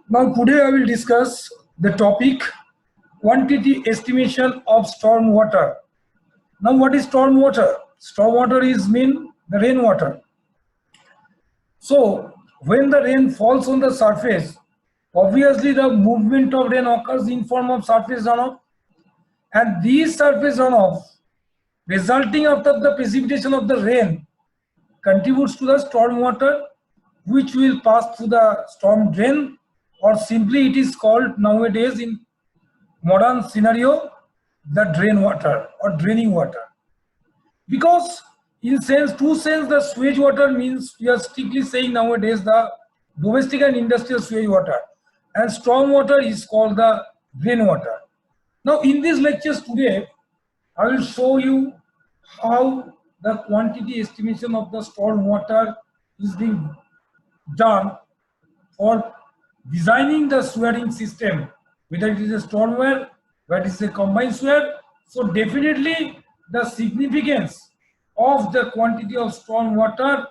Now today I will discuss the topic quantity estimation of storm water. Now what is storm water? Storm water is mean the rainwater. So when the rain falls on the surface, obviously the movement of rain occurs in form of surface runoff, and these surface runoff resulting out of the precipitation of the rain contributes to the storm water, which will pass through the storm drain, or simply it is called nowadays in modern scenario the drain water or draining water. Because in true sense the sewage water means we are strictly saying nowadays the domestic and industrial sewage water, and storm water is called the drain water. Now in these lectures today I will show you how the quantity estimation of the storm water is being done for designing the sewering system, whether it is a stormware, whether it is a combined sewer. So definitely the significance of the quantity of storm water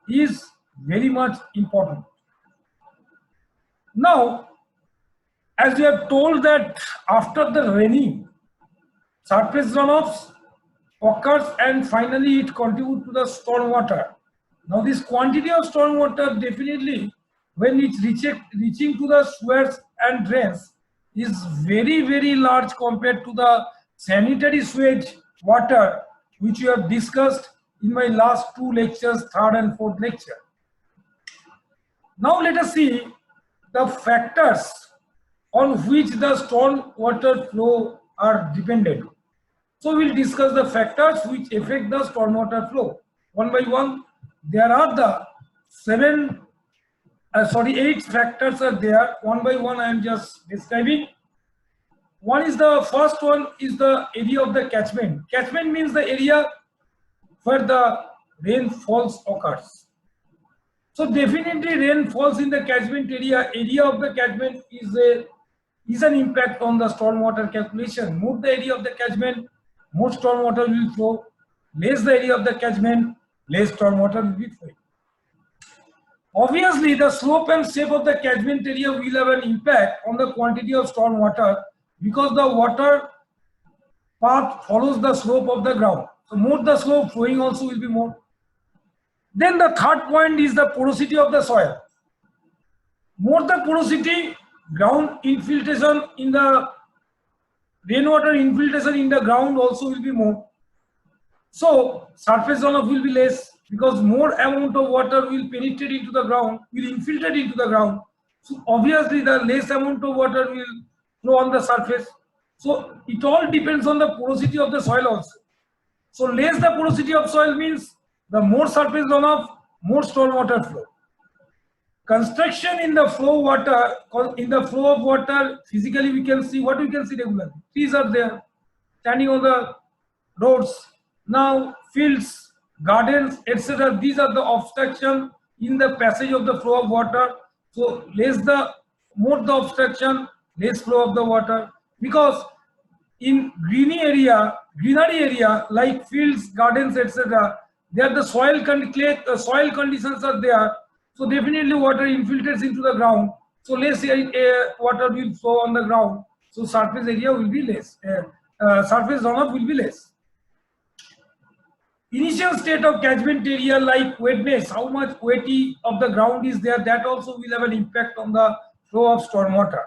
is very much important. Now, as we have told that after the raining, surface runoffs occurs and finally it contributes to the storm water. Now this quantity of storm water definitely when it's reaching to the sewers and drains is very large compared to the sanitary sewage water which we have discussed in my last two lectures, third and fourth lecture. Now let us see the factors on which the storm water flow are dependent. So we'll discuss the factors which affect the stormwater flow one by one. There are the 8 factors are there. One by one I am just describing. The first one is the area of the catchment. Catchment means the area where the rainfalls occurs. So definitely rain falls in the catchment area. Area of the catchment is an impact on the stormwater calculation. More the area of the catchment, more stormwater will flow. Less the area of the catchment, less stormwater will be flowing. Obviously, the slope and shape of the catchment area will have an impact on the quantity of stormwater because the water path follows the slope of the ground. So more the slope, flowing also will be more. Then the third point is the porosity of the soil. More the porosity, ground infiltration in the rainwater infiltration in the ground also will be more. So surface runoff will be less because more amount of water will penetrate into the ground, will infiltrate into the ground. So obviously the less amount of water will flow on the surface. So it all depends on the porosity of the soil also. So less the porosity of soil means the more surface runoff, more stormwater flow. Construction in the flow of water, physically we can see what we can see regularly. Trees are there, standing on the roads. Now fields, gardens, etc. These are the obstruction in the passage of the flow of water. So more the obstruction, less flow of the water. Because in greenery area like fields, gardens, etc. there the soil conditions are there. So definitely water infiltrates into the ground. So less water will flow on the ground. So surface area will be less. Surface runoff will be less. Initial state of catchment area like wetness, how much wetty of the ground is there, that also will have an impact on the flow of stormwater.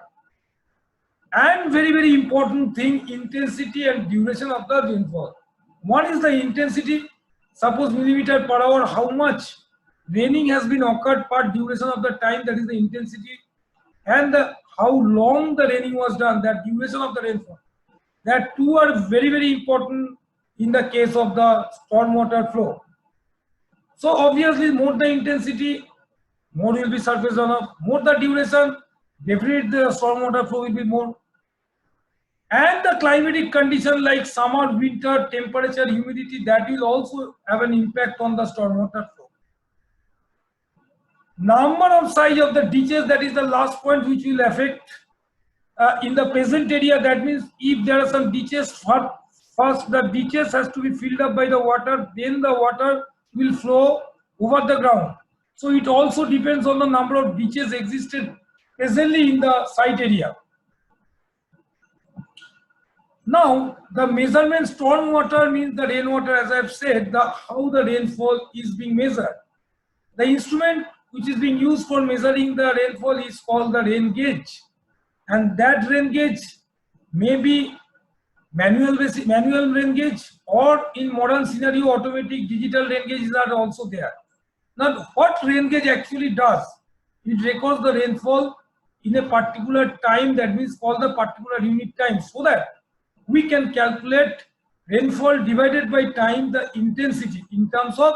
And very important thing, intensity and duration of the rainfall. One is the intensity, suppose millimeter per hour, how much raining has been occurred per duration of the time, that is the intensity, and how long the raining was done, that duration of the rainfall. That two are very important in the case of the stormwater flow. So obviously more the intensity, more will be surface runoff, more the duration, definitely the stormwater flow will be more. And the climatic condition like summer, winter, temperature, humidity, that will also have an impact on the stormwater flow. Number of size of the ditches, that is the last point which will affect in the present area. That means if there are some ditches, first the ditches has to be filled up by the water, then the water will flow over the ground. So it also depends on the number of ditches existed presently in the site area. Now, the measurement stormwater means the rainwater, as I have said, how the rainfall is being measured. The instrument which is being used for measuring the rainfall is called the rain gauge, and that rain gauge may be manual rain gauge, or in modern scenario automatic digital rain gauges are also there. Now, what rain gauge actually does, it records the rainfall in a particular time, that means called the particular unit time, so that we can calculate rainfall divided by time, the intensity in terms of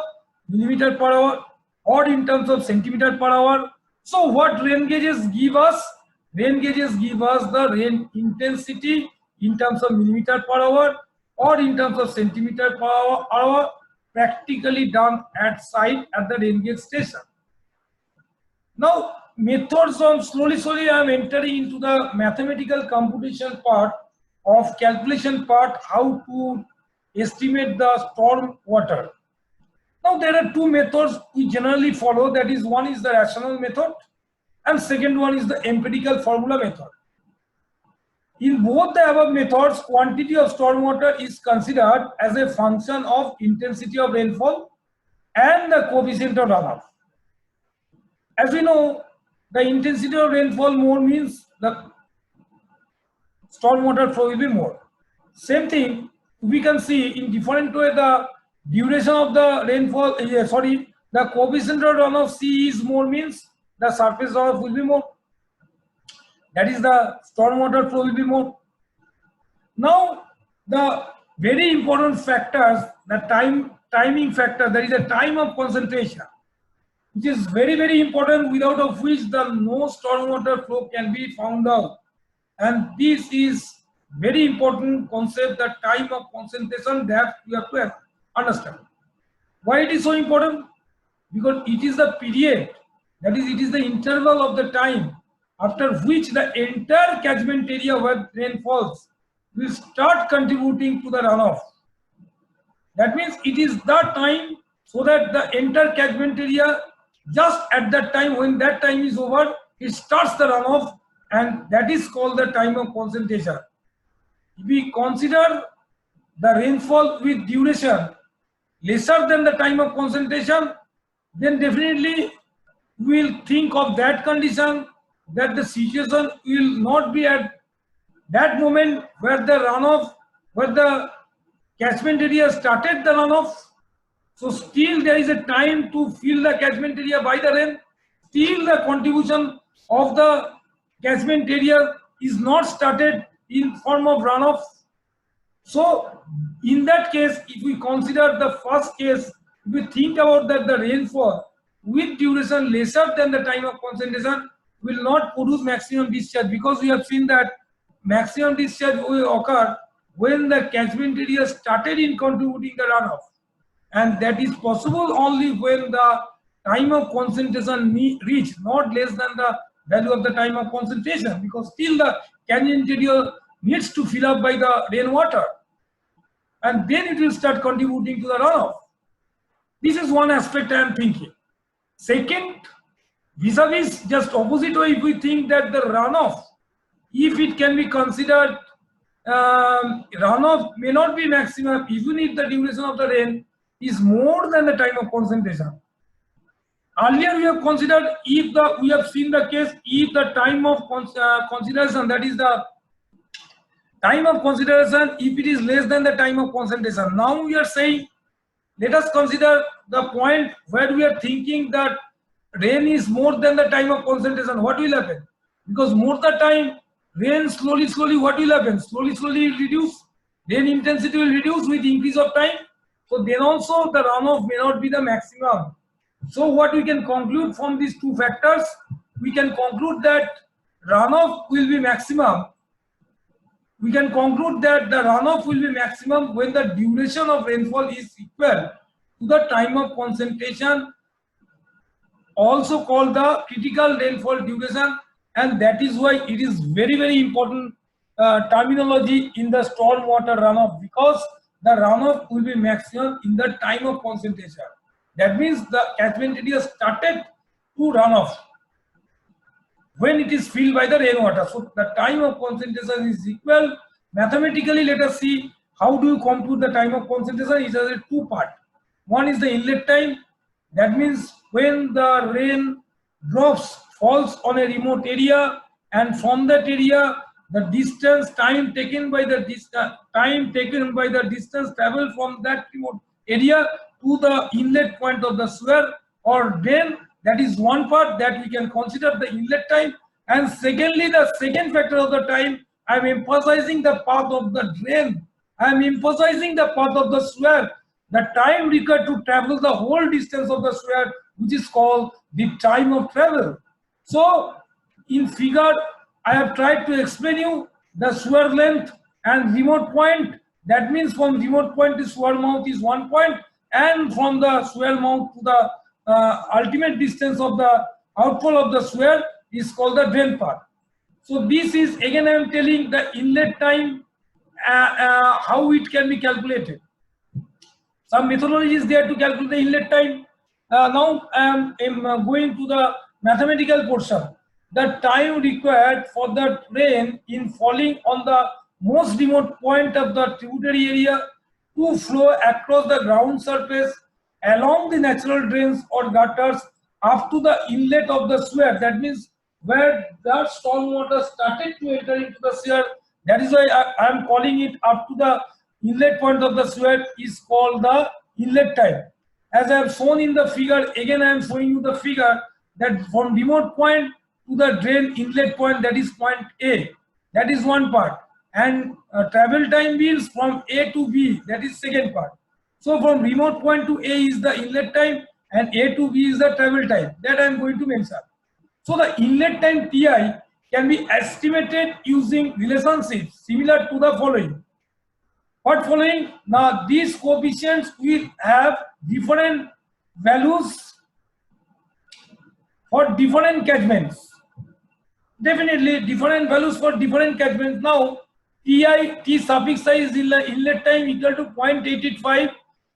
millimeter per hour or in terms of centimeter per hour. So what rain gauges give us? Rain gauges give us the rain intensity in terms of millimeter per hour or in terms of centimeter per hour, practically done at site at the rain gauge station. Now, methods on slowly I am entering into the mathematical computation part of calculation part, how to estimate the storm water. Now, there are two methods we generally follow, that is, one is the rational method and second one is the empirical formula method. In both the above methods, quantity of stormwater is considered as a function of intensity of rainfall and the coefficient of runoff. As we know, the intensity of rainfall more means the stormwater flow will be more. Same thing, we can see in different way the duration of the rainfall, the coefficient of runoff C is more means the surface runoff will be more. That is, the stormwater flow will be more. Now, the very important factors, the timing factor, that is the time of concentration, which is very important, without of which the no stormwater flow can be found out. And this is very important concept, the time of concentration, that you have to understand. Why it is so important? Because it is the period, that is, it is the interval of the time after which the entire catchment area where rain falls will start contributing to the runoff. That means it is the time, so that the entire catchment area, just at that time, when that time is over, it starts the runoff, and that is called the time of concentration. If we consider the rainfall with duration lesser than the time of concentration, then definitely we will think of that condition, that the situation will not be at that moment where the runoff, where the catchment area started the runoff. So still there is a time to fill the catchment area by the rain. Still the contribution of the catchment area is not started in form of runoff. So in that case, if we consider the first case, if we think about that the rainfall with duration lesser than the time of concentration will not produce maximum discharge, because we have seen that maximum discharge will occur when the catchment area started in contributing the runoff, and that is possible only when the time of concentration reach not less than the value of the time of concentration, because still the catchment area needs to fill up by the rainwater, and then it will start contributing to the runoff. This is one aspect I am thinking. Second, vis-a-vis, just opposite way, if we think that the runoff, if it can be considered, runoff may not be maximum even if the duration of the rain is more than the time of concentration. Earlier we have considered, we have seen the case, if the time of consideration, that is the time of consideration, if it is less than the time of concentration. Now we are saying, let us consider the point where we are thinking that rain is more than the time of concentration. What will happen? Because more the time, rain slowly what will happen? Slowly reduce. Rain intensity will reduce with increase of time. So then also the runoff may not be the maximum. So what we can conclude from these two factors, we can conclude that runoff will be maximum. We can conclude that the runoff will be maximum when the duration of rainfall is equal to the time of concentration, also called the critical rainfall duration, and that is why it is very important terminology in the stormwater runoff, because the runoff will be maximum in the time of concentration. That means the catchment area started to run off. when it is filled by the rainwater. So the time of concentration is equal. Mathematically, let us see how do you compute the time of concentration. It has a two part. One is the inlet time. That means when the rain drops falls on a remote area, and from that area the distance time taken by the distance traveled from that remote area to the inlet point of the sewer or drain. That is one part that we can consider the inlet time. And secondly, the second factor of the time, I am emphasizing the path of the drain. I am emphasizing the path of the sewer, the time required to travel the whole distance of the sewer, which is called the time of travel. So in figure, I have tried to explain you the sewer length and remote point. That means from remote point to sewer mouth is 1 point, and from the sewer mouth to the ultimate distance of the outfall of the sewer is called the drain path. So this is, again I am telling the inlet time, how it can be calculated. Some methodology is there to calculate the inlet time. Now I am going to the mathematical portion. The time required for the rain in falling on the most remote point of the tributary area to flow across the ground surface along the natural drains or gutters up to the inlet of the sewer. That means where the storm water started to enter into the sewer. That is why I am calling it up to the inlet point of the sewer is called the inlet time. As I have shown in the figure, again I am showing you the figure that from remote point to the drain inlet point, that is point A, that is one part, and travel time means from A to B, that is second part. So from remote point to A is the inlet time and A to B is the travel time, that I am going to mention. So the inlet time Ti can be estimated using relationships similar to the following. What following? Now these coefficients will have different values for different catchments. Definitely different values for different catchments. Now T suffix I is in the inlet time equal to 0.885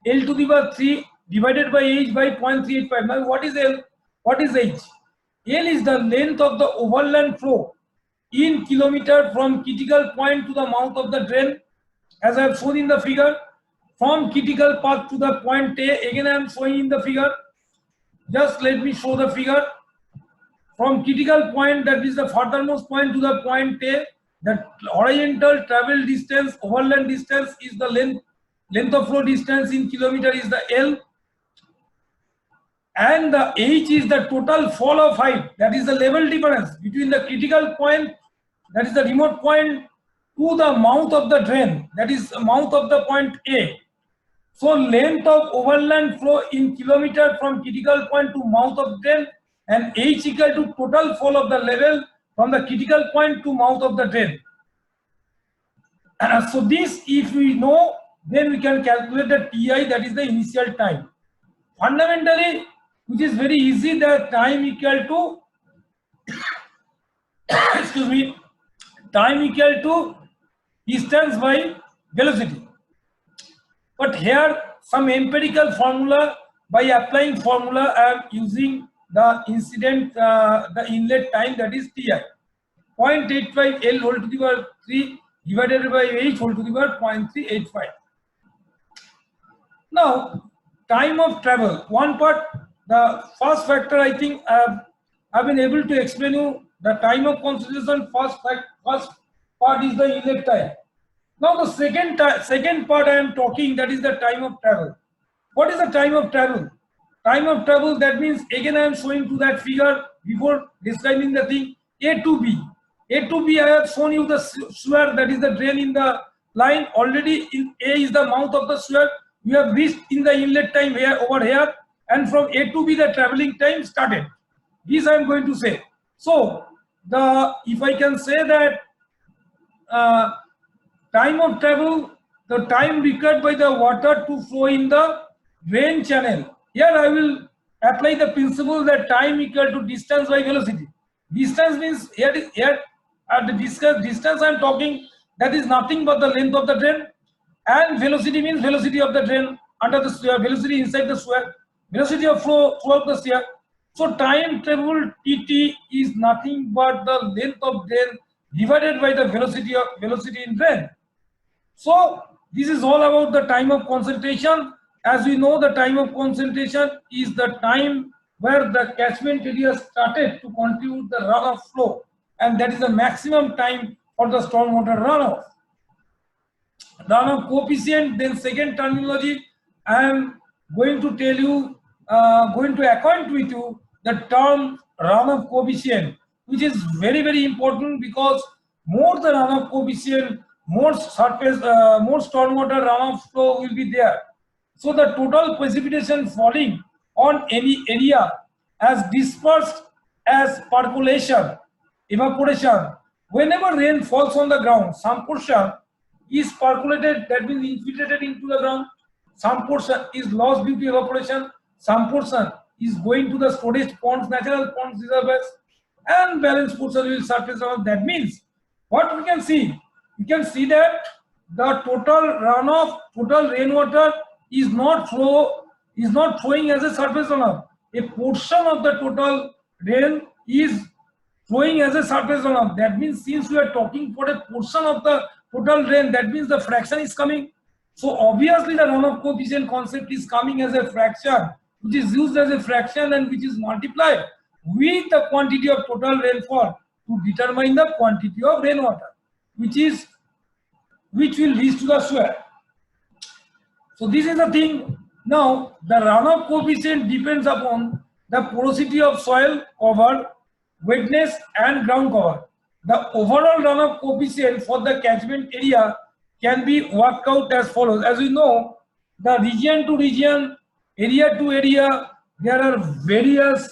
L to the power 3 divided by H by 0.385. Now what is L? What is H? L is the length of the overland flow in kilometer from critical point to the mouth of the drain, as I have shown in the figure. From critical path to the point A, again I am showing in the figure. Just let me show the figure. From critical point, that is the furthermost point, to the point A, the horizontal travel distance, overland distance is the length of flow distance in kilometer is the L, and the H is the total fall of height, that is the level difference between the critical point, that is the remote point, to the mouth of the drain, that is the mouth of the point A. So length of overland flow in kilometer from critical point to mouth of drain, and H equal to total fall of the level from the critical point to mouth of the drain. So this, if we know, then we can calculate the Ti, that is the initial time. Fundamentally, which is very easy, the time equal to excuse me, time equal to distance by velocity. But here some empirical formula, by applying formula I am using the incident, the inlet time, that is Ti. 0.85 L whole to the power 3 divided by H whole to the power 0.385. Now time of travel, one part, the first factor I think I've been able to explain you the time of concentration. First part is the inlet time. Now the second part I am talking, that is the time of travel. What is the time of travel? Time of travel, that means again I am showing to that figure before describing the thing. A to B. A to B I have shown you the sewer, that is the drain in the line. Already in A is the mouth of the sewer. We have reached in the inlet time here, over here, and from A to B the traveling time started. This I am going to say. So if I can say that time of travel, the time required by the water to flow in the drain channel. Here I will apply the principle that time equal to distance by velocity. Distance means here at the distance I am talking, that is nothing but the length of the drain, and velocity means velocity of the drain under the sewer, velocity inside the sewer, velocity of flow throughout the sewer. So time table TT is nothing but the length of drain divided by the velocity in drain. So this is all about the time of concentration. As we know, the time of concentration is the time where the catchment area started to contribute the runoff flow, and that is the maximum time for the stormwater runoff. Runoff coefficient, then second terminology, I am going to tell you, going to acquaint with you the term runoff coefficient, which is very important, because more the runoff coefficient, more surface, more stormwater runoff flow will be there. So the total precipitation falling on any area as dispersed as percolation, evaporation. Whenever rain falls on the ground, some portion is percolated, that means infiltrated into the ground. Some portion is lost due to evaporation. Some portion is going to the storage ponds, natural ponds, reservoirs, and balance portion will surface runoff. That means what we can see? We can see that the total runoff, total rainwater is not flowing as a surface runoff. A portion of the total rain is flowing as a surface runoff. That means since we are talking for a portion of the total rain, that means the fraction is coming. So obviously the runoff coefficient concept is coming as a fraction, which is used as a fraction and which is multiplied with the quantity of total rainfall to determine the quantity of rainwater, which will reach to the soil. So this is the thing. Now the runoff coefficient depends upon the porosity of soil cover, wetness and ground cover. The overall runoff coefficient for the catchment area can be worked out as follows. As we know, the region to region, area to area, there are various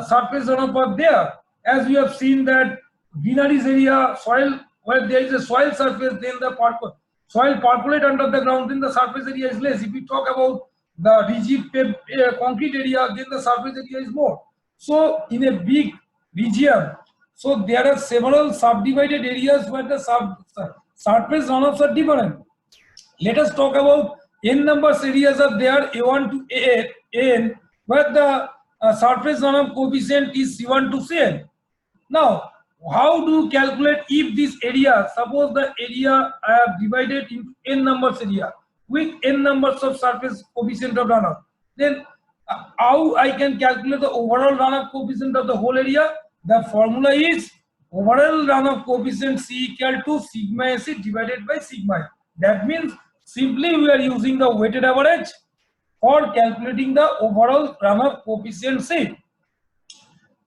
surface runoff are there. As we have seen that greeneries area, soil, where there is a soil surface, then the soil percolate under the ground, then the surface area is less. If we talk about the rigid concrete area, then the surface area is more. So in a big region, so there are several subdivided areas where the surface runoffs are different. Let us talk about n numbers areas are there, A1 to An, where the surface runoff coefficient is C1 to Cn. Now, how do you calculate if this area, suppose the area I have divided into n numbers area with n numbers of surface coefficient of runoff, then how I can calculate the overall runoff coefficient of the whole area? The formula is overall runoff coefficient C equal to sigma AC divided by sigma A. That means simply we are using the weighted average for calculating the overall runoff coefficient C.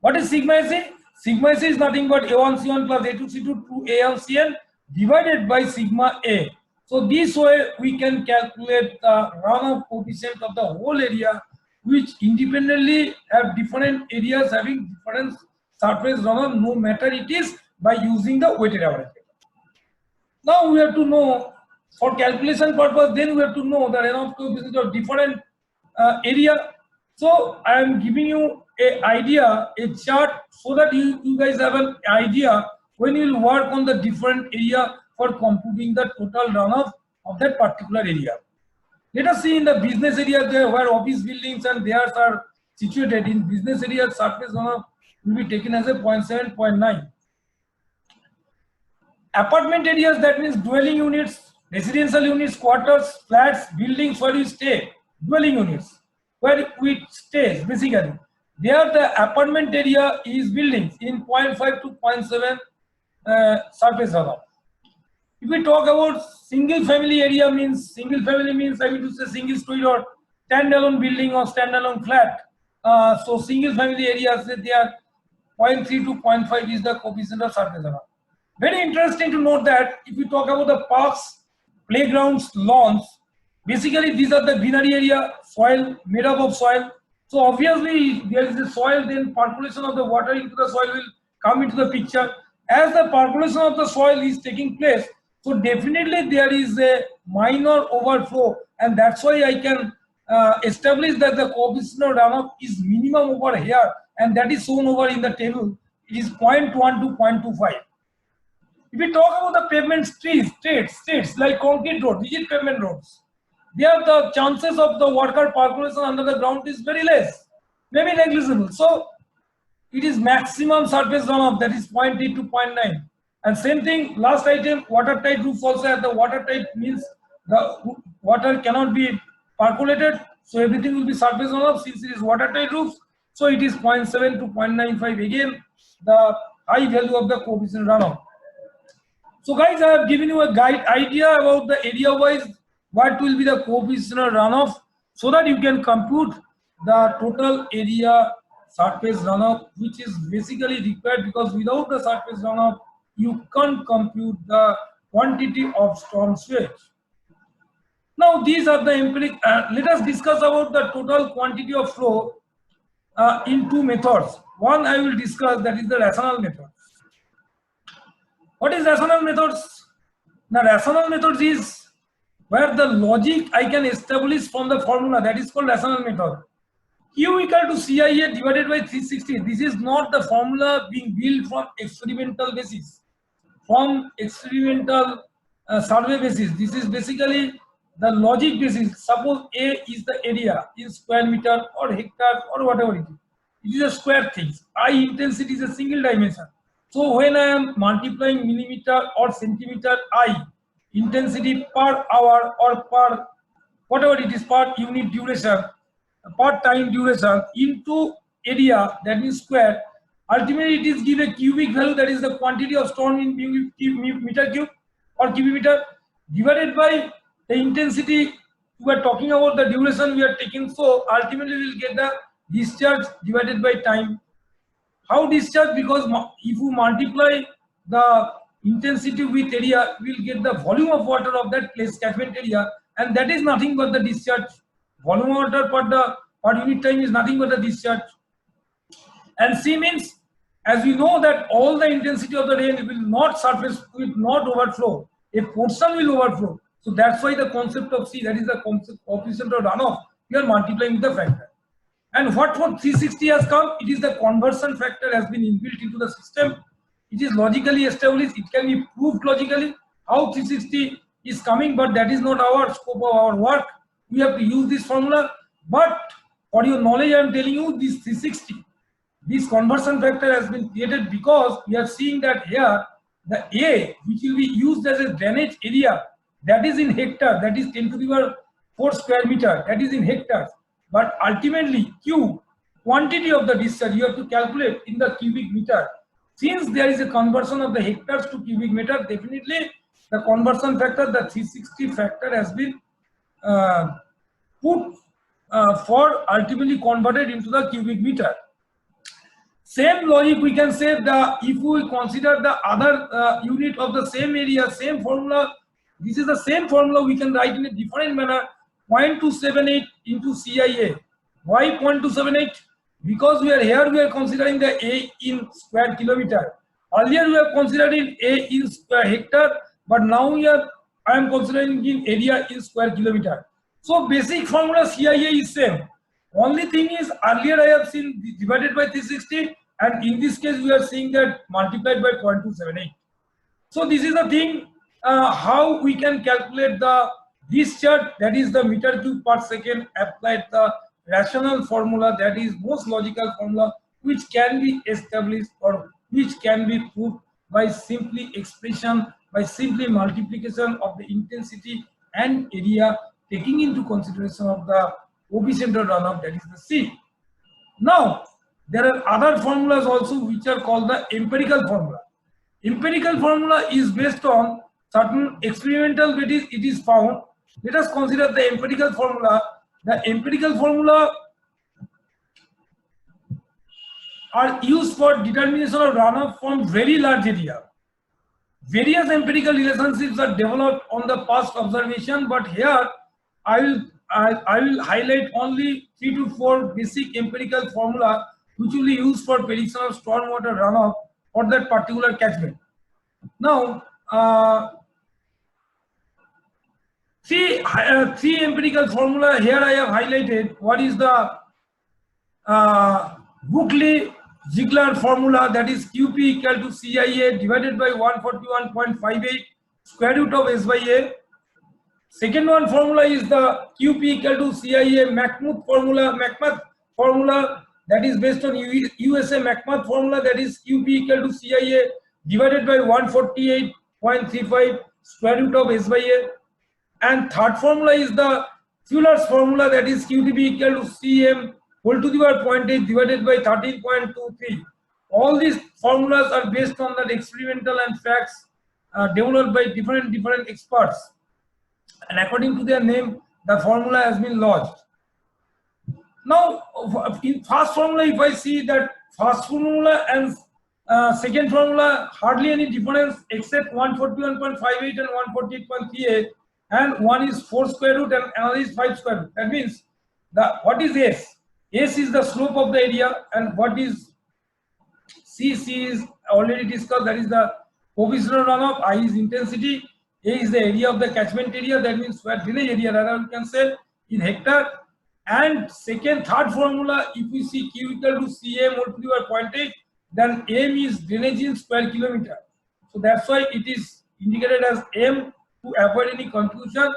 What is sigma AC? Sigma AC is nothing but A1C1 plus A2C2 to A1CN divided by sigma A. So this way we can calculate the runoff coefficient of the whole area, which independently have different areas having different surface runoff, no matter it is, by using the weighted average. Now we have to know, for calculation purpose, then we have to know the runoff coefficient of different area. So I am giving you a idea, a chart, so that you guys have an idea when you will work on the different area for computing the total runoff of that particular area. Let us see in the business area there, where office buildings and theirs are situated. In business area, surface runoff will be taken as a 0.7, 0.9. Apartment areas, that means dwelling units, residential units, quarters, flats, buildings where you stay, dwelling units where we stay basically. There the apartment area is buildings in 0.5 to 0.7 surface runoff. If we talk about single family area, means single family means I mean to say single story or standalone building or standalone flat. So single family areas, they are 0.3 to 0.5 is the coefficient of surface runoff. Very interesting to note that if we talk about the parks, playgrounds, lawns, basically these are the greenery area, soil, made up of soil. So obviously there is a soil, then percolation of the water into the soil will come into the picture. As the percolation of the soil is taking place, so definitely there is a minor overflow, and that's why I can establish that the coefficient of runoff is minimum over here, and that is shown over in the table. It is 0.1 to 0.25. If we talk about the pavement streets like concrete road, rigid pavement roads, there the chances of the water percolation under the ground is very less. maybe negligible. So it is maximum surface runoff, that is 0.8 to 0.9. And same thing, last item, watertight roof also. At the watertight means the water cannot be percolated, so everything will be surface runoff. Since it is watertight roofs, so it is 0.7 to 0.95, again the high value of the coefficient runoff. So guys, I have given you a guide idea about the area wise what will be the coefficient of runoff, so that you can compute the total area surface runoff, which is basically required, because without the surface runoff you can't compute the quantity of storm swage. Now these are the empiric. Let us discuss about the total quantity of flow in two methods. One I will discuss, that is the rational method. What is rational methods? The rational methods is where the logic I can establish from the formula, that is called rational method. Q equal to CIA divided by 360. This is not the formula being built from experimental basis, from experimental survey basis. This is basically the logic basis. Suppose A is the area in square meter or hectare or whatever it is. It is a square thing. I intensity is a single dimension. So when I am multiplying millimeter or centimeter I intensity per hour or per whatever it is, per unit duration, per time duration into area, that is square, ultimately it is give a cubic value, that is the quantity of storm in meter cube or cubic meter, divided by the intensity. We are talking about the duration we are taking, so ultimately we will get the discharge divided by time. How discharge? Because if you multiply the intensity with area, we will get the volume of water of that place, catchment area, and that is nothing but the discharge. Volume of water per unit time is nothing but the discharge. And C means, as we know that all the intensity of the rain will not surface, will not overflow. A portion will overflow. So that's why the concept of C, that is the coefficient of runoff, we are multiplying with the factor. And what for 360 has come? It is the conversion factor has been inbuilt into the system. It is logically established. It can be proved logically how 360 is coming, but that is not our scope of our work. We have to use this formula. But for your knowledge, I am telling you this 360. This conversion factor has been created because we are seeing that here the A, which will be used as a drainage area, that is in hectare, that is 10 to the power 4 square meter, that is in hectares. But ultimately Q, quantity of the discharge, you have to calculate in the cubic meter. Since there is a conversion of the hectares to cubic meter, definitely the conversion factor, the 360 factor has been put for ultimately converted into the cubic meter. Same logic we can say that if we consider the other unit of the same area, same formula, this is the same formula we can write in a different manner, 0.278 into CIA. Why 0.278? Because we are considering the A in square kilometer. Earlier we are considering A in square hectare, but now I am considering in area in square kilometer. So basic formula CIA is same. Only thing is, earlier I have seen divided by 360, and in this case we are seeing that multiplied by 0.278. So this is the thing, how we can calculate the discharge, that is the meter cube per second, applied the rational formula, that is most logical formula, which can be established or which can be proved by simply expression, by simply multiplication of the intensity and area, taking into consideration of the coefficient of runoff, that is the C. Now there are other formulas also which are called the empirical formula. Empirical formula is based on certain experimental ways it is found. Let us consider the empirical formula. The empirical formula are used for determination of runoff from very large area. Various empirical relationships are developed on the past observation, but here I will highlight only 3 to 4 basic empirical formula which will be used for prediction of stormwater runoff for that particular catchment. Now, three empirical formula here I have highlighted. What is the Buckley-Ziegler formula, that is QP equal to CIA divided by 141.58 square root of S by A. Second one formula is the QP equal to CIA McMath formula, that is based on USA McMath formula, that is QP equal to CIA divided by 148.35 square root of S by A. And third formula is the Euler's formula, that is QTB equal to Cm whole to the power 0.8 divided by 13.23. All these formulas are based on the experimental and facts developed by different experts. And according to their name, the formula has been lodged. Now, in first formula, if I see that first formula and second formula hardly any difference except 141.58 and 148.38, and one is 4 square root and another is 5 square root. That means what is S? S is the slope of the area, and what is C is already discussed, that is the coefficient of runoff. I is intensity, A is the area of the catchment area, that means where drainage area, rather we can say in hectare. And third formula, if we see Q equal to Cm whole to the power 0.8, then M is drainage in square kilometer. So that's why it is indicated as M to avoid any confusion.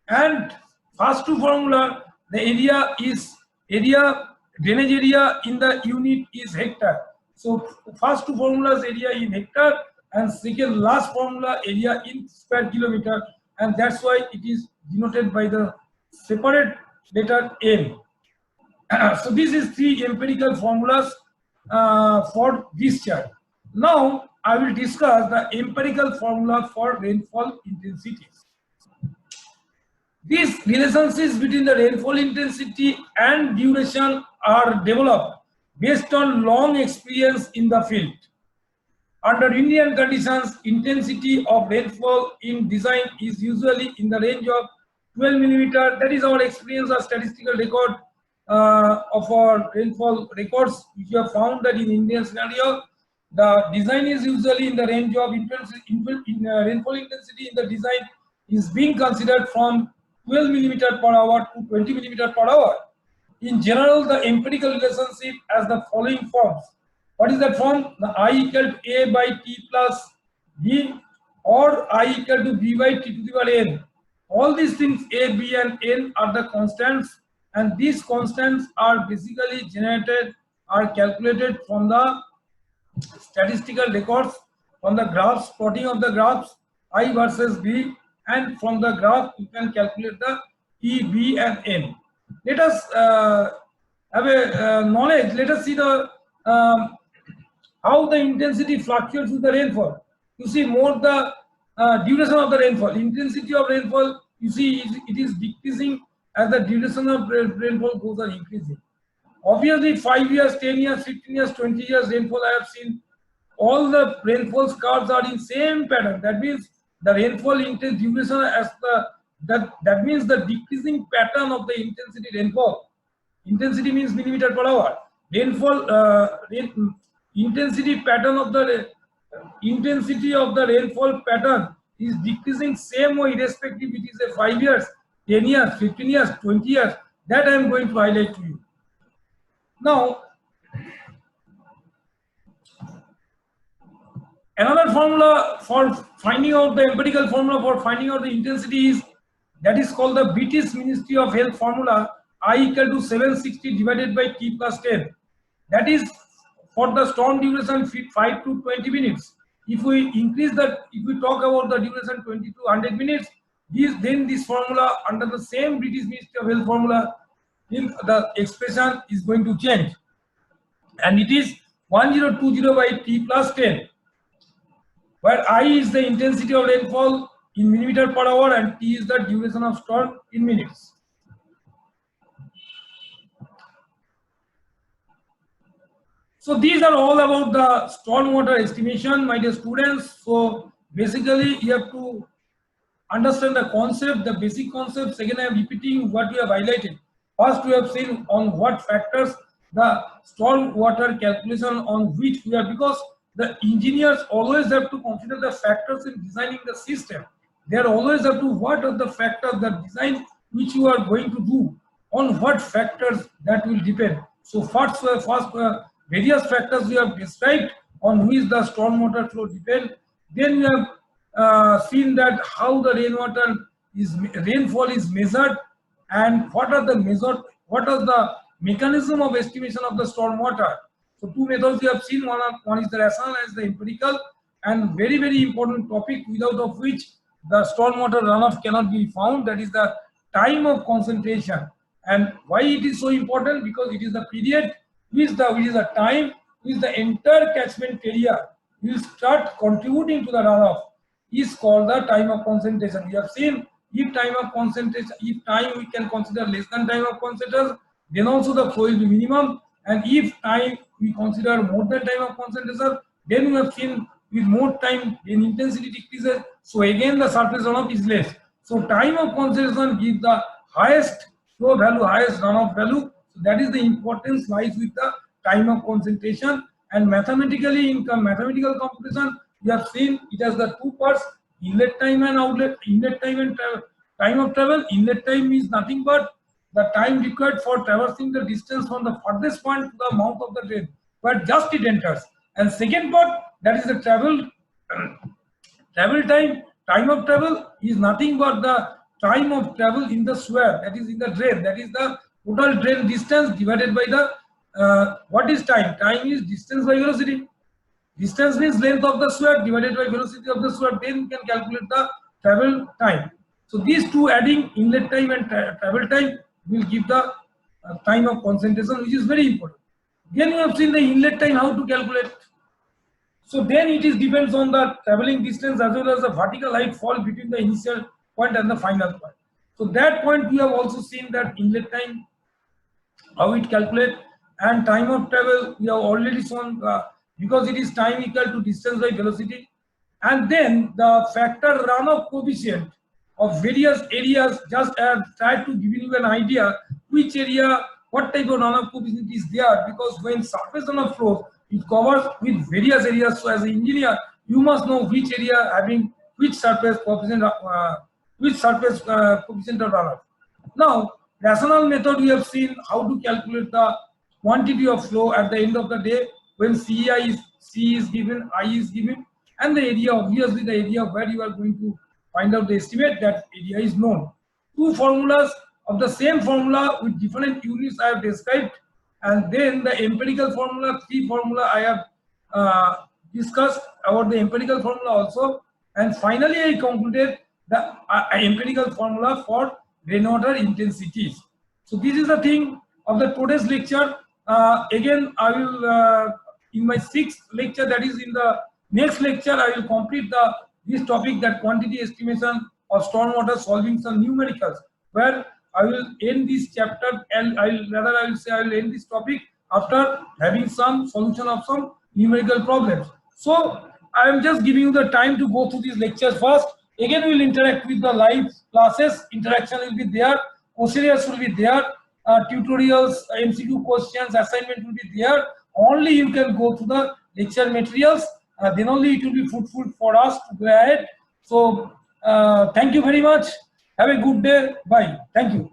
And first two formula, the area is drainage area in the unit is hectare. So first two formulas area in hectare, and second last formula area in square kilometer, and that's why it is denoted by the separate letter M. So this is three empirical formulas for this chart. Now I will discuss the empirical formula for rainfall intensities. These relationships between the rainfall intensity and duration are developed based on long experience in the field. Under Indian conditions, intensity of rainfall in design is usually in the range of 12 millimeter. That is our experience or statistical record of our rainfall records, which we have found that in Indian scenario, the design is usually in the range of rainfall intensity in the design is being considered from 12 millimeter per hour to 20 millimeter per hour. In general, the empirical relationship as the following forms. What is that form? The I equal to A by T plus B, or I equal to B by T to the power N. All these things A, B and N are the constants, and these constants are basically calculated from the statistical records, from the graphs, plotting of the graphs I versus B, and from the graph you can calculate the E, B and N. Let us have a knowledge. Let us see the how the intensity fluctuates with the rainfall. You see, more the duration of the rainfall, intensity of rainfall, you see it is decreasing as the duration of rainfall goes on increasing. Obviously 5 years, 10 years, 15 years, 20 years rainfall I have seen, all the rainfall curves are in same pattern. That means the rainfall duration as that means the decreasing pattern of the intensity rainfall. Intensity means millimeter per hour. Rainfall intensity pattern of the intensity of the rainfall pattern is decreasing same way irrespective it is a 5 years, 10 years, 15 years, 20 years. That I am going to highlight to you. Now, another formula for finding out the empirical formula for finding out the intensity is that is called the British Ministry of Health formula, I equal to 760 divided by T plus 10. That is for the storm duration 5 to 20 minutes. If we increase that, if we talk about the duration 20 to 100 minutes, then this formula under the same British Ministry of Health formula, the expression is going to change, and it is 1020 by T plus 10, where I is the intensity of rainfall in millimeter per hour and T is the duration of storm in minutes. So these are all about the stormwater estimation, my dear students. So basically you have to understand the concept, the basic concept. Second, I am repeating what we have highlighted. First, we have seen on what factors the stormwater calculation on which we are, because the engineers always have to consider the factors in designing the system. They are always have to what are the factors, the design which you are going to do, on what factors that will depend. So first various factors we have described on which the stormwater flow depend. Then we have seen that how the rainfall is measured, and what are the mechanism of estimation of the storm water. So two methods we have seen, one is the rational and the empirical, and very important topic without of which the stormwater runoff cannot be found, that is the time of concentration. And why it is so important? Because it is the period which is the time which the entire catchment area will start contributing to the runoff is called the time of concentration. We have seen if time of concentration, if time we can consider less than time of concentration, then also the flow will be minimum. And if time we consider more than time of concentration, then we have seen with more time then intensity decreases. So again the surface runoff is less. So time of concentration gives the highest flow value, highest runoff value. So that is the importance lies with the time of concentration. And mathematically in mathematical computation, we have seen it has the two parts: inlet time and outlet. Inlet time and time of travel. Inlet time is nothing but the time required for traversing the distance from the furthest point to the mouth of the drain, where just it enters. And second part, that is the travel time. Time of travel is nothing but the time of travel in the sewer, that is in the drain. That is the total drain distance divided by the what is time? Time is distance by velocity. Distance means length of the sewer divided by velocity of the sewer. Then you can calculate the travel time. So these two adding, inlet time and travel time, will give the time of concentration, which is very important. Then we have seen the inlet time, how to calculate. So then it is depends on the traveling distance as well as the vertical height fall between the initial point and the final point. So that point we have also seen that inlet time, how it calculate, and time of travel we have already shown because it is time equal to distance by velocity. And then the factor runoff coefficient of various areas, just try to give you an idea which area, what type of runoff coefficient is there, because when surface runoff flows, it covers with various areas. So as an engineer, you must know which area having which surface coefficient of runoff. Now, rational method we have seen how to calculate the quantity of flow at the end of the day when C is given, I is given, and the area, obviously the area where you are going to find out the estimate, that area is known. Two formulas of the same formula with different units I have described, and then the empirical formula, three formula I have discussed about the empirical formula also, and finally I concluded the empirical formula for rainwater intensities. So this is the thing of the today's lecture. Again, I will in my sixth lecture, that is in the next lecture, I will complete this topic, that quantity estimation of stormwater, solving some numericals, where I will end this chapter, and I will say I will end this topic after having some solution of some numerical problems. So I am just giving you the time to go through these lectures first. Again, we will interact with the live classes. Interaction will be there. Questionnaires will be there. Tutorials, MCQ questions, assignment will be there. Only you can go through the lecture materials. Then only it will be fruitful for us to go ahead. So thank you very much. Have a good day. Bye. Thank you.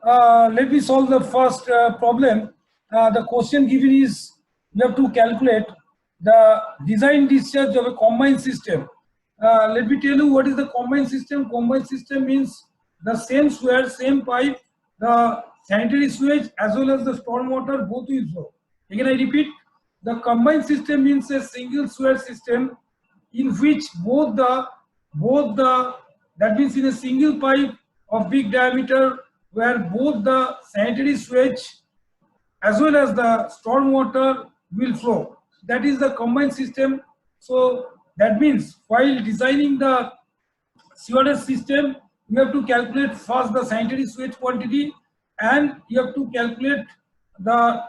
Let me solve the first problem. The question given is you have to calculate the design discharge of a combined system. Let me tell you what is the combined system. Combined system means the same sewer, same pipe, the sanitary sewage as well as the stormwater both will flow. Again I repeat, the combined system means a single sewer system in which both the that means in a single pipe of big diameter where both the sanitary sewage as well as the stormwater will flow. That is the combined system. So that means while designing the sewerage system, you have to calculate first the sanitary sewage quantity, and you have to calculate the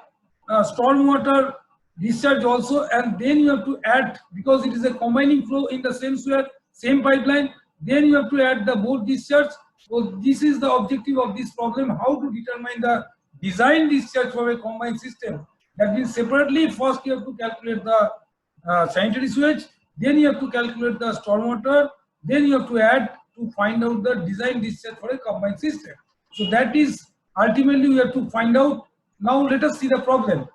stormwater discharge also, and then you have to add, because it is a combining flow in the same sewer, same pipeline, then you have to add the both discharge. So this is the objective of this problem, how to determine the design discharge for a combined system. That means separately, first you have to calculate the sanitary sewage, then you have to calculate the stormwater, then you have to add to find out the design discharge for a combined system. So that is ultimately we have to find out. Now let us see the problem.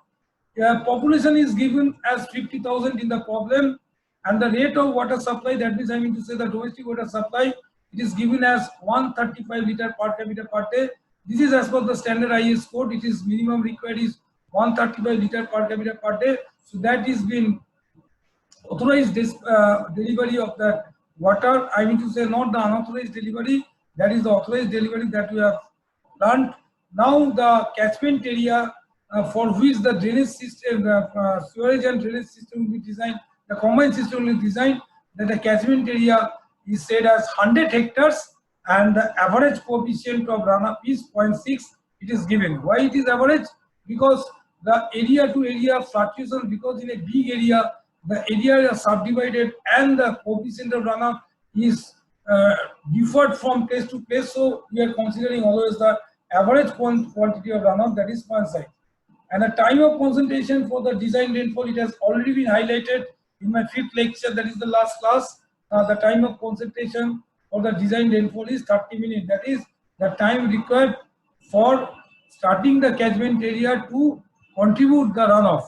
Population is given as 50,000 in the problem, and the rate of water supply, that means I mean to say the domestic water supply, it is given as 135 liter per capita per day. This is as per the standard IS code. It is minimum required is 135 liter per capita per day. So that is been authorized this delivery of that water. I mean to say not the unauthorized delivery, that is the authorized delivery that we have learned. Now the catchment area for which the drainage system, the sewage and drainage system will be designed, the combined system will be designed, that the catchment area is said as 100 hectares and the average coefficient of runoff is 0.6. It is given. Why it is average? Because the area to area fluctuation, because in a big area the area is subdivided and the coefficient of runoff is differed from place to place. So we are considering always the average quantity of runoff, that is 0.6. And the time of concentration for the design rainfall, it has already been highlighted in my 5th lecture, that is the last class. The time of concentration for the design rainfall is 30 minutes. That is the time required for starting the catchment area to contribute the runoff.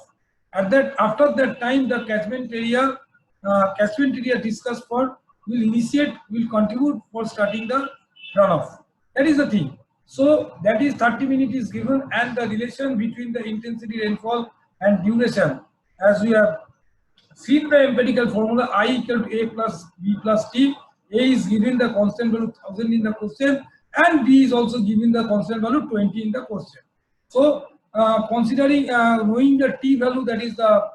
After that time, the catchment area discussed for will contribute for starting the runoff. That is the thing. So that is 30 minutes is given, and the relation between the intensity rainfall and duration, as we have seen the empirical formula, I equal to A plus B plus T. A is given the constant value 1000 in the question, and B is also given the constant value 20 in the question. So considering knowing the T value, that is the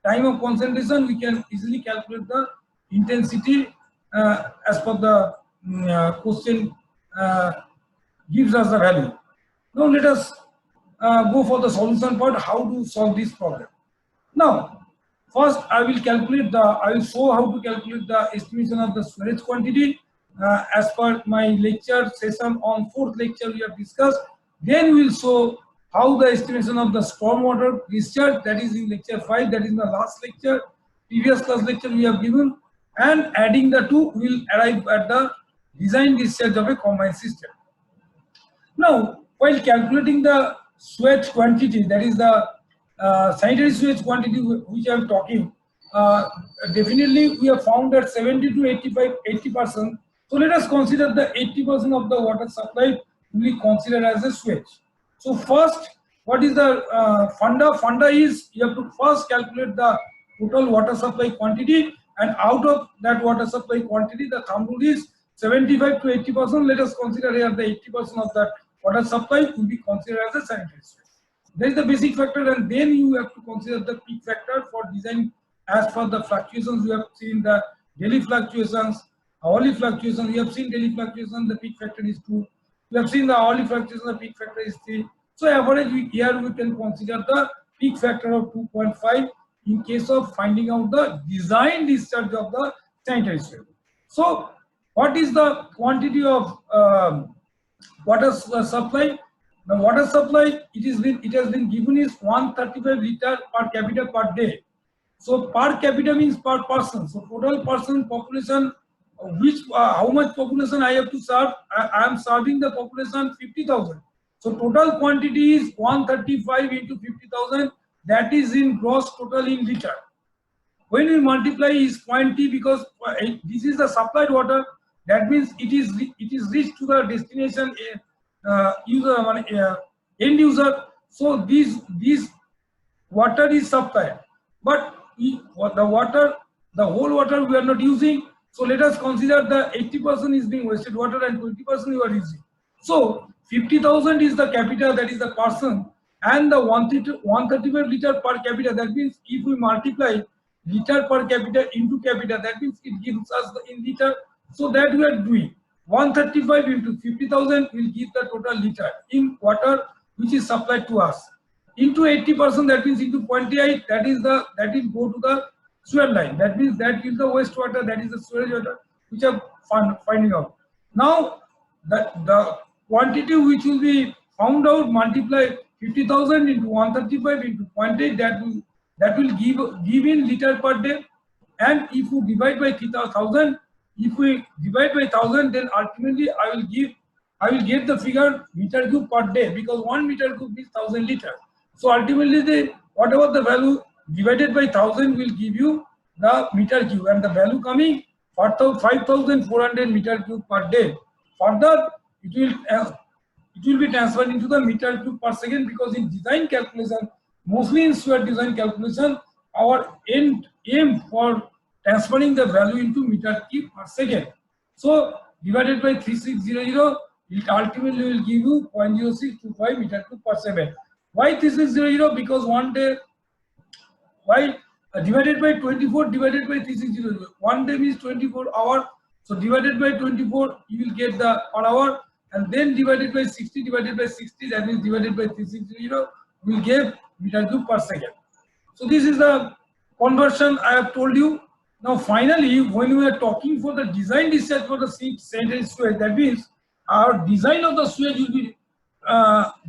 time of concentration, we can easily calculate the intensity as per the question gives us the value. Now let us go for the solution part, how to solve this problem. Now first I will show how to calculate the estimation of the storage quantity as per my lecture session on 4th lecture we have discussed. Then we will show how the estimation of the stormwater discharge, that is in lecture 5, that is in the last lecture, previous class lecture we have given, and adding the two will arrive at the design discharge of a combined system. Now, while calculating the sewage quantity, that is the sanitary sewage quantity which I am talking, definitely we have found that 70 to 80%. So let us consider the 80% of the water supply will be considered as a sewage. So first, what is the funda? Funda is you have to first calculate the total water supply quantity, and out of that water supply quantity, the thumb rule is 75 to 80%. Let us consider here the 80% of that water supply will be considered as a sanitary sewage. That is the basic factor, and then you have to consider the peak factor for design as per the fluctuations. We have seen the daily fluctuations, hourly fluctuations. We have seen daily fluctuation, the peak factor is 2. We have seen the hourly fluctuation, the peak factor is 3. So average here we can consider the peak factor of 2.5 in case of finding out the design discharge of the sanitary sewage. So what is the quantity of water supply? The water supply it has been given is 135 liter per capita per day. So per capita means per person. So total person population, which how much population I have to serve? I am serving the population 50,000. So total quantity is 135 into 50,000. That is in gross total in liter. When we multiply is 0.t, because this is the supplied water. That means it is reached to the destination end user. So this water is supplied, but the whole water we are not using. So let us consider the 80% is being wasted water and 20% you are using. So 50,000 is the capita, that is the person, and the 135 liter per capita. That means if we multiply liter per capita into capita, that means it gives us the in liter. So that we are doing 135 into 50,000 will give the total liter in water which is supplied to us. Into 80%, that means into 0.8, that is go to the sewer line. That means that is the wastewater, that is the sewage water which are finding out. Now the quantity which will be found out, multiply 50,000 into 135 into 0.8, that will give in liter per day. And if we divide by 3,000, if we divide by 1,000, then ultimately I will get the figure meter cube per day, because 1 meter cube is 1,000 liter. So ultimately whatever the value divided by 1,000 will give you the meter cube, and the value coming 5,400 meter cube per day. Further, it will be transferred into the meter cube per second, because in design calculation, mostly in sewer design calculation, our aim for transferring the value into meter cube per second. So divided by 3600, it ultimately will give you 0.0625 meter cube per second. Why 3600? Because one day, why divided by 24 divided by 3600, one day means 24 hours. So divided by 24, you will get the per hour, and then divided by 60 divided by 60, that means divided by 3600, will give meter cube per second. So this is the conversion I have told you. Now finally, when we are talking for the design discharge for the sanitary sewage, that means our design of the sewage will be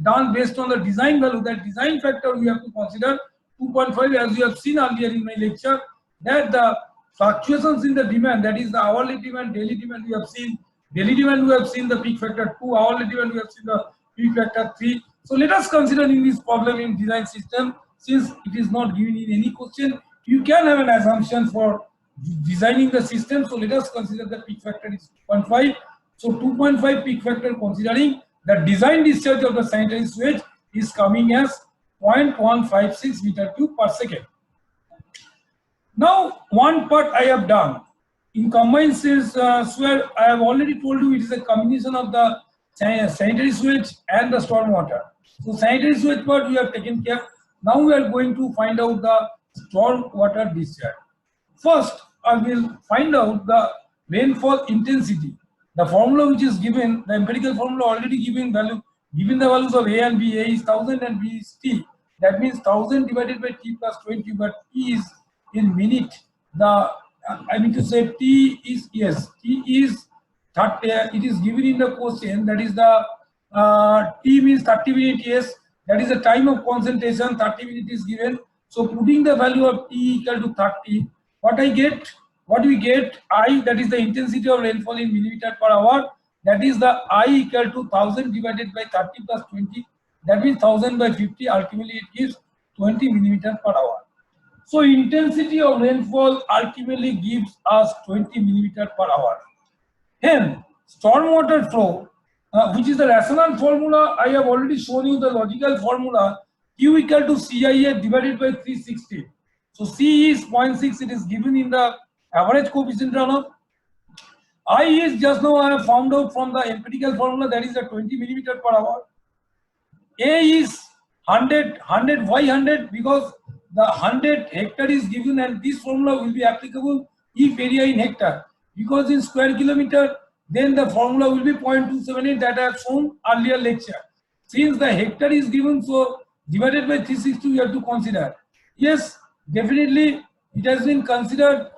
done based on the design value. That design factor we have to consider 2.5, as you have seen earlier in my lecture, that the fluctuations in the demand, that is the hourly demand, daily demand, we have seen daily demand, we have seen the peak factor 2, hourly demand, we have seen the peak factor 3. So let us consider in this problem in design system, since it is not given in any question, you can have an assumption for designing the system. So let us consider the peak factor is 2.5. So 2.5 peak factor, considering the design discharge of the sanitary sewage is coming as 0.156 meter cube per second. Now, one part I have done in combined sewer, I have already told you it is a combination of the sanitary sewage and the storm water. So sanitary sewage part we have taken care. Now we are going to find out the storm water discharge. First, I will find out the rainfall intensity. The formula which is given, the empirical formula already given the values of A and B. A is 1000 and B is T. That means 1000 divided by T plus 20, but T is in minute. I mean to say T is, yes, T is 30, it is given in the question, that is the T means 30 minutes, yes, that is the time of concentration, 30 minutes is given. So putting the value of T equal to 30, what we get, I, that is the intensity of rainfall in millimeter per hour, that is the I equal to 1000 divided by 30 plus 20, that means 1000 by 50, ultimately it gives 20 millimeter per hour. So intensity of rainfall ultimately gives us 20 millimeter per hour. Hence, stormwater flow, which is the rational formula, I have already shown you the logical formula, Q equal to CIA divided by 360. So C is 0.6, it is given in the average coefficient runoff. I is just now I have found out from the empirical formula, that is the 20 millimeter per hour. A is 100, why 100? Because the 100 hectare is given, and this formula will be applicable if area in hectare. Because in square kilometer, then the formula will be 0.278 that I have shown earlier lecture. Since the hectare is given, so divided by 360 you have to consider. Yes, definitely it has been considered,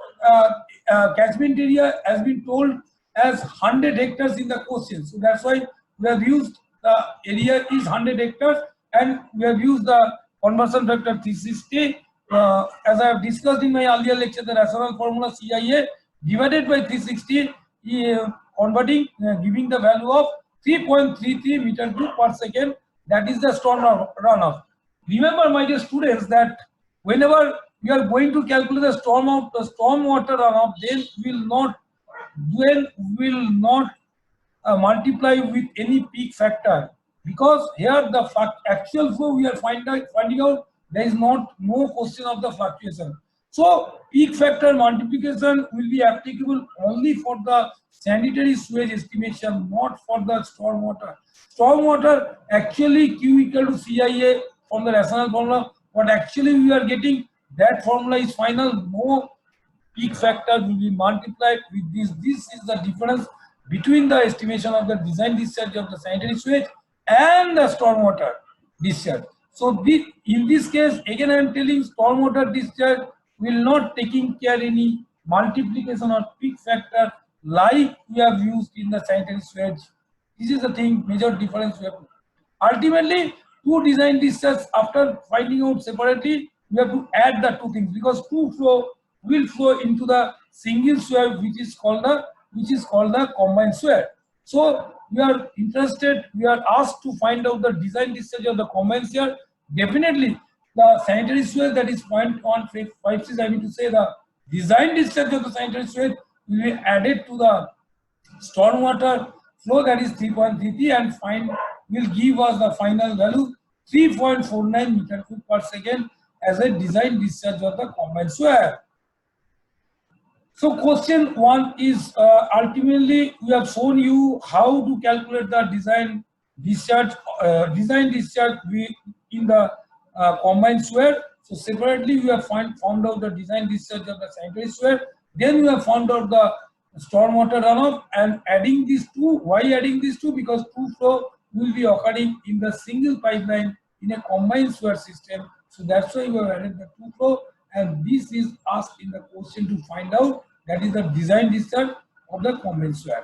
catchment area has been told as 100 hectares in the question. So that's why we have used the area is 100 hectares, and we have used the conversion factor 360. As I have discussed in my earlier lecture, the rational formula CIA divided by 360, converting, giving the value of 3.33 meter cube per second. That is the storm runoff. Remember, my dear students, that whenever we are going to calculate the storm water runoff, then will not multiply with any peak factor, because here the actual flow we are finding out, there is no question of the fluctuation. So peak factor multiplication will be applicable only for the sanitary sewage estimation, not for the storm water. Storm water actually Q equal to CIA from the rational formula, but actually we are getting that formula is final. No peak factor will be multiplied with this. This is the difference between the estimation of the design discharge of the sanitary sewage and the stormwater discharge. So in this case, again I am telling, stormwater discharge will not taking care any multiplication or peak factor like we have used in the sanitary sewage. This is the thing, major difference we have. Ultimately, to design discharge, after finding out separately, we have to add the two things, because two flow will flow into the single sewer, which is called the combined sewer. So we are interested, we are asked to find out the design discharge of the combined sewer. Definitely the sanitary sewer, that is 0.156, I mean to say the design discharge of the sanitary sewage will be added to the stormwater flow, that is 3.33, and find will give us the final value 3.49 meter cube per second as a design discharge of the combined sewer. So question 1 is ultimately we have shown you how to calculate the design discharge in the combined sewer. So separately we have found out the design discharge of the sanitary sewer. Then we have found out the stormwater runoff, and adding these two. Why adding these two? Because two flow will be occurring in the single pipeline in a combined sewer system. So that's why we have added the two flow, and this is asked in the question to find out, that is the design discharge of the combined sewer.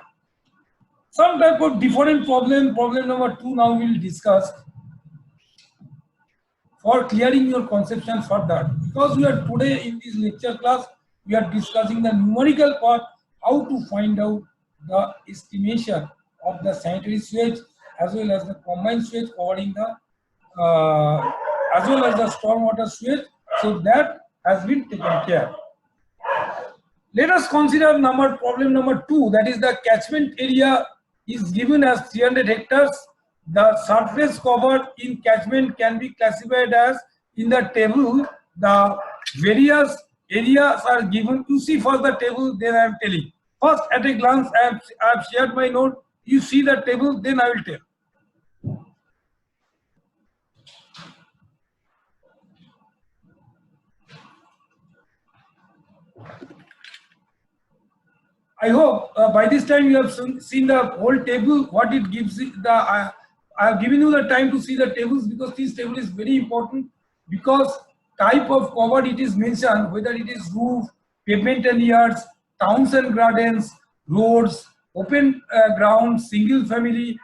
Some type of different problem number 2 now we will discuss for clearing your conception further. Because we are today in this lecture class, we are discussing the numerical part, how to find out the estimation of the sanitary sewage as well as the combined sewage covering the as well as the stormwater sewage. So that has been taken care. Let us consider problem number 2, that is the catchment area is given as 300 hectares. The surface covered in catchment can be classified as, in the table, the various areas are given. You see first the table, then I am telling. First at a glance, I have shared my note. You see the table, then I will tell. I hope by this time you have seen the whole table, what it gives. I have given you the time to see the tables, because this table is very important, because type of cover it is mentioned, whether it is roof, pavement and yards, towns and gardens, roads, open ground, single family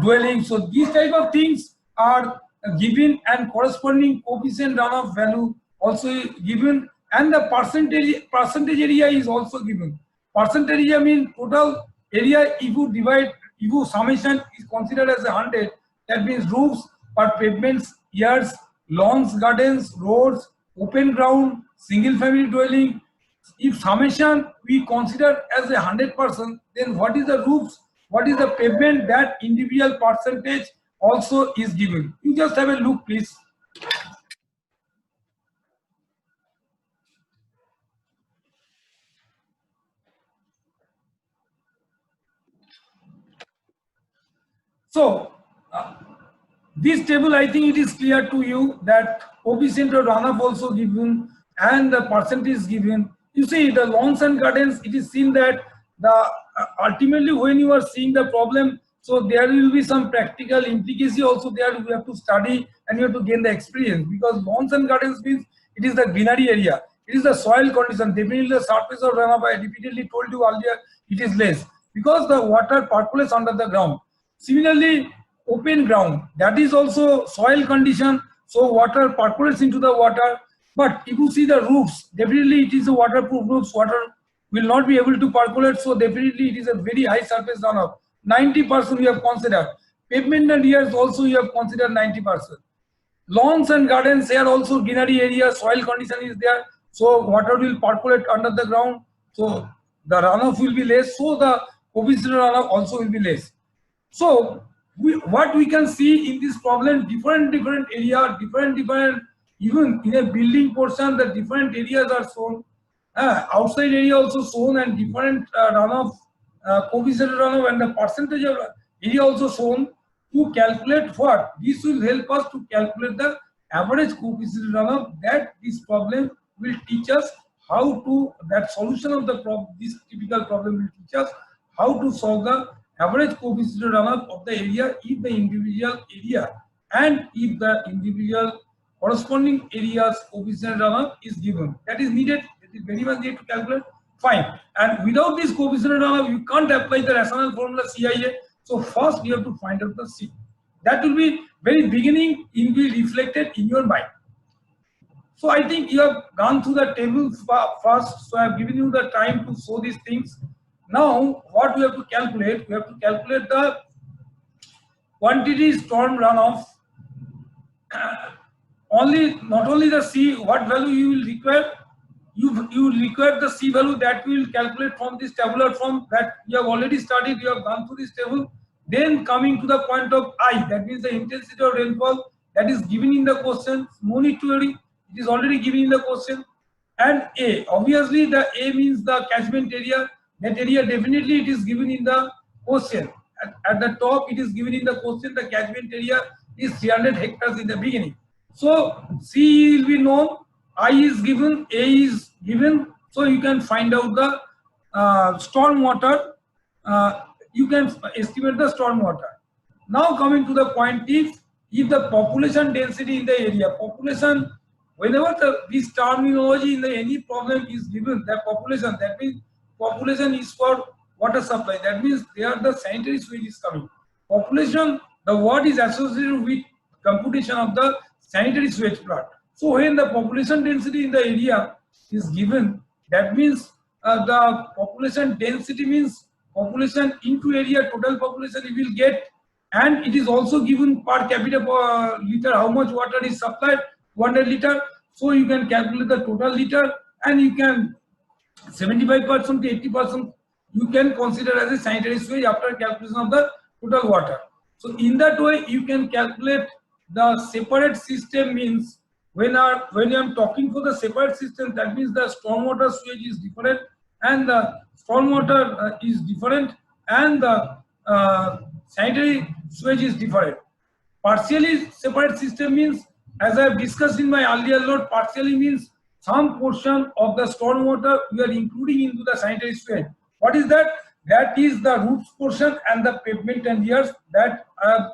dwelling. So these type of things are given, and corresponding coefficient runoff value also given, and the percentage area is also given. Percentage area means total area. If you divide, if you summation is considered as 100, that means roofs, or pavements, yards, lawns, gardens, roads, open ground, single family dwelling. If summation we consider as 100%, then what is the roofs, what is the pavement, that individual percentage also is given. You just have a look, please. So this table, I think it is clear to you that coefficient of runoff also given and the percentage given. You see the lawns and gardens, it is seen that the ultimately when you are seeing the problem, so there will be some practical implication also there. We have to study and you have to gain the experience, because lawns and gardens means it is the greenery area. It is the soil condition. Definitely the surface of runoff, I repeatedly told you earlier, it is less because the water percolates under the ground. Similarly, open ground, that is also soil condition, so water percolates into the water. But if you see the roofs, definitely it is a waterproof roofs, water will not be able to percolate, so definitely it is a very high surface runoff. 90% we have considered. Pavement and yards also you have considered 90%. Lawns and gardens, here also greenery area, soil condition is there, so water will percolate under the ground, so the runoff will be less, so the coefficient runoff also will be less. So what we can see in this problem, different area, different even in a building portion, the different areas are shown. Outside area also shown, and different runoff, coefficient runoff, and the percentage of area also shown. To calculate what? This will help us to calculate the average coefficient runoff. That this problem will teach us how to, that solution of the problem, this typical problem will teach us how to solve the average coefficient runoff of the area if the individual area and if the individual corresponding areas coefficient runoff is given. That is needed. It is very much needed to calculate. Fine. And without this coefficient runoff, you can't apply the rational formula CIA. So first you have to find out the C. That will be very beginning, will be reflected in your mind. So I think you have gone through the tables first. So I have given you the time to show these things. Now what we have to calculate? We have to calculate the quantity storm runoff. Not only the C, what value you will require? you require the C value that we will calculate from this tabular form that you have already studied, you have gone through this table. Then coming to the point of I, that means the intensity of rainfall that is given in the question. No need to worry, it is already given in the question. And A, obviously the A means the catchment area. That area definitely it is given in the question. At the top it is given in the question, the catchment area is 300 hectares in the beginning. So C will be known, I is given, A is given, so you can find out the storm water, you can estimate the storm water. Now coming to the point is, if the population density in the area, population, whenever this terminology in the any problem is given, the population, that means population is for water supply, that means there the sanitary sewage is coming. Population, the word is associated with computation of the sanitary sewage plant. So when the population density in the area is given, that means the population density means population into area, total population you will get, and it is also given per capita per liter how much water is supplied, 100 liter. So you can calculate the total liter, and you can 75% to 80% you can consider as a sanitary sewage after calculation of the total water. So in that way you can calculate the separate system. Means when I am talking for the separate system, that means the stormwater sewage is different and the stormwater is different, and the sanitary sewage is different. Partially separate system means, as I have discussed in my earlier note, partially means some portion of the stormwater we are including into the sanitary sewage. What is that? That is the roots portion and the pavement and ears that I have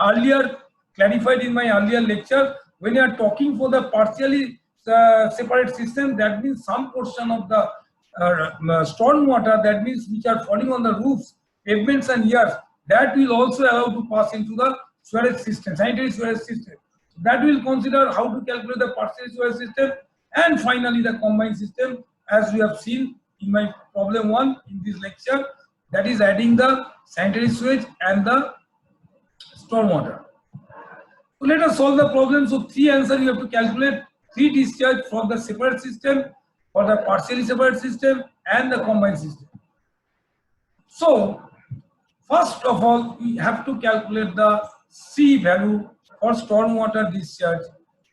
earlier clarified in my earlier lecture. When you are talking for the partially separate system, that means some portion of the storm water, that means which are falling on the roofs, pavements and ears, that will also allow to pass into the sewage system, sanitary sewage system. That will consider how to calculate the partial sewage system, and finally the combined system, as we have seen in my problem 1 in this lecture, that is adding the sanitary sewage and the storm water. So let us solve the problem. So 3 answers you have to calculate: 3 discharge from the separate system, for the partially separate system and the combined system. So first of all we have to calculate the C value for stormwater discharge.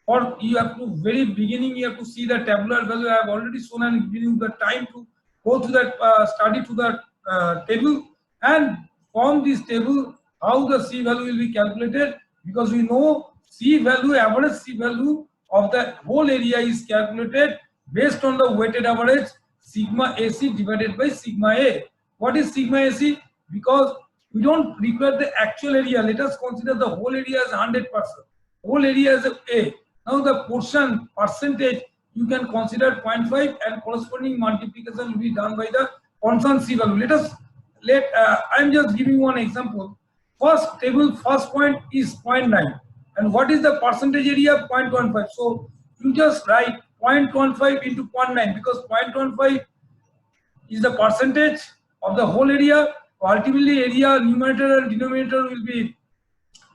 Or you have to, very beginning you have to see the tabular value. I have already shown and given you the time to go to that study to the table, and from this table how the C value will be calculated, because we know C value, average C value of the whole area is calculated based on the weighted average sigma AC divided by sigma A. What is sigma AC? Because we don't require the actual area. Let us consider the whole area as 100%. Whole area as A. Now the portion percentage you can consider 0.5, and corresponding multiplication will be done by the constant C value. I am just giving one example. First table, first point is 0.9, and what is the percentage area? 0.15. So you just write 0.15 into 0.9, because 0.15 is the percentage of the whole area. Ultimately area numerator and denominator will be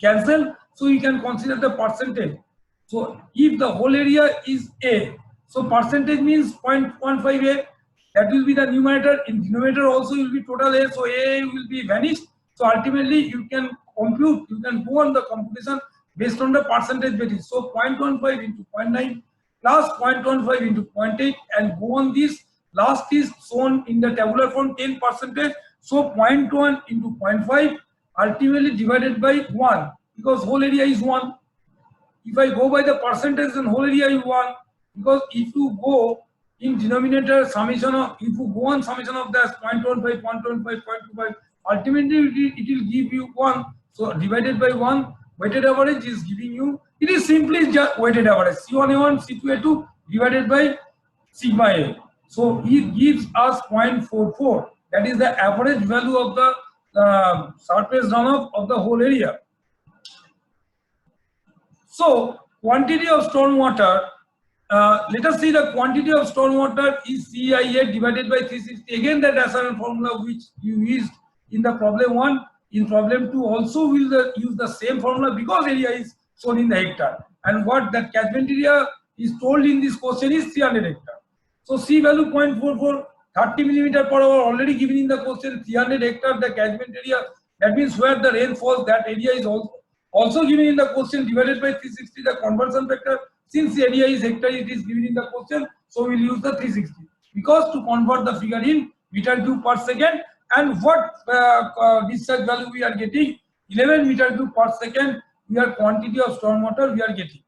cancelled, so you can consider the percentage. So if the whole area is A, so percentage means 0.15 A, that will be the numerator. In denominator also will be total A, so A will be vanished. So ultimately you can compute, you can go on the computation based on the percentage basis. So 0.15 into 0.9 plus 0.15 into 0.8, and go on this. Last is shown in the tabular form 10%. So 0.1 into 0.5 ultimately divided by 1, because whole area is 1. If I go by the percentage, then whole area is 1, because if you go in denominator summation of, if you go on summation of that 0.15, 0.15, 0.25, ultimately it will give you 1. So divided by 1, weighted average is giving you, it is simply just weighted average, C1A1, C2A2 divided by sigma A. So it gives us 0.44. That is the average value of the surface runoff of the whole area. So quantity of storm water, let us see the quantity of storm water is CIA divided by 360. Again the rational formula which you used in the problem 1. In problem 2 also we will use the same formula, because area is shown in the hectare, and what that catchment area is told in this question is 300 hectare. So C value 0.44, 30 millimeter per hour already given in the question, 300 hectare the catchment area, that means where the rain falls, that area is also given in the question, divided by 360 the conversion factor. Since the area is hectare, it is given in the question, so we'll use the 360 because to convert the figure in meter cube per second. And what discharge value we are getting, 11 meter cube per second, we are quantity of storm water we are getting.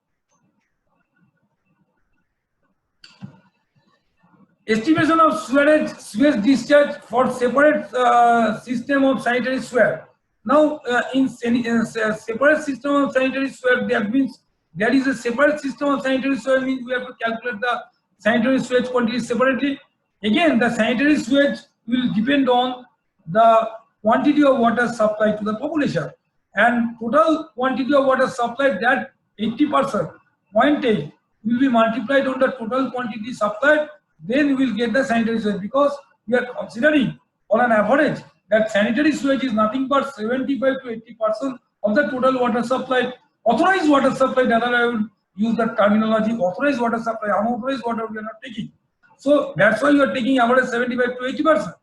Estimation of sewage discharge for separate system of sanitary sewer. Now, in separate system of sanitary sewer, that means there is a separate system of sanitary sewer, means we have to calculate the sanitary sewage quantity separately. Again, the sanitary sewage will depend on the quantity of water supplied to the population, and total quantity of water supplied, that 80% pointage will be multiplied on the total quantity supplied, then we will get the sanitary sewage, because we are considering on an average that sanitary sewage is nothing but 75 to 80% of the total water supply. Authorized water supply, that I will use the terminology authorized water supply, unauthorized water we are not taking. So that's why you are taking average 75 to 80%.